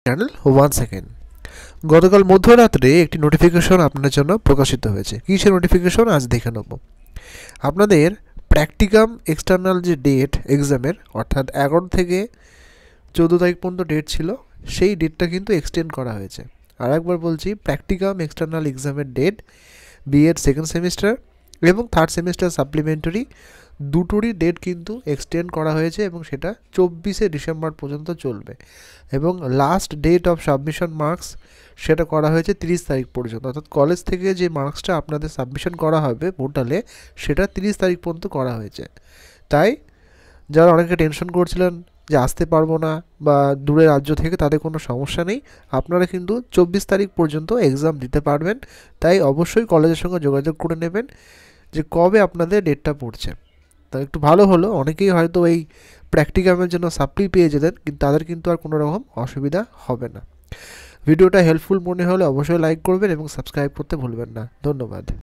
Channel 1 second. গতকাল মধ্যরাত্রে একটি notification আপনাদের জন্য প্রকাশিত হয়েছে। কী সে নোটিফিকেশন আজ দেখে নেব। আপনাদের প্র্যাকটিকাম এক্সটার্নাল যে ডেট এক্সামের, অর্থাৎ 11 থেকে 14 তারিখ পর্যন্ত ডেট ছিল, সেই ডেটটা কিন্তু এক্সটেন্ড করা হয়েছে। আর একবার বলছি, প্র্যাকটিকাম এক্সটার্নাল এক্সামের ডেট বিএড সেকেন্ড সেমিস্টার এবং থার্ড সেমিস্টার সাপ্লিমেন্টারি দুটোরই ডেট কিন্তু এক্সটেন্ড করা হয়েছে এবং সেটা 24শে ডিসেম্বর পর্যন্ত চলবে। এবং last date of submission marks সেটা করা হয়েছে 30 তারিখ পর্যন্ত, অর্থাৎ কলেজ থেকে যে মার্কসটা আপনাদের সাবমিশন করা হবে পোর্টালে, সেটা 30 তারিখ পর্যন্ত করা হয়েছে। তাই যারা অনেকে টেনশন করছিলেন যে আসতে পারবো না বা দূরের রাজ্য থেকে, তাদের কোনো সমস্যা নেই। আপনারা কিন্তু 24 তারিখ পর্যন্ত এক্সাম দিতে পারবেন। তাই অবশ্যই কলেজের সঙ্গে যোগাযোগ করে নেবেন যে কবে আপনাদের ডেটটা পড়ছে। তা একটু ভালো হলো, অনেকেই হয়তো এই প্র্যাকটিকামের জন্য সাপ্লি পেয়ে যেতেন, কিন্তু তাদের কিন্তু আর কোনো রকম অসুবিধা হবে না। ভিডিওটা হেল্পফুল মনে হলে অবশ্যই লাইক করবেন এবং সাবস্ক্রাইব করতে ভুলবেন না। ধন্যবাদ।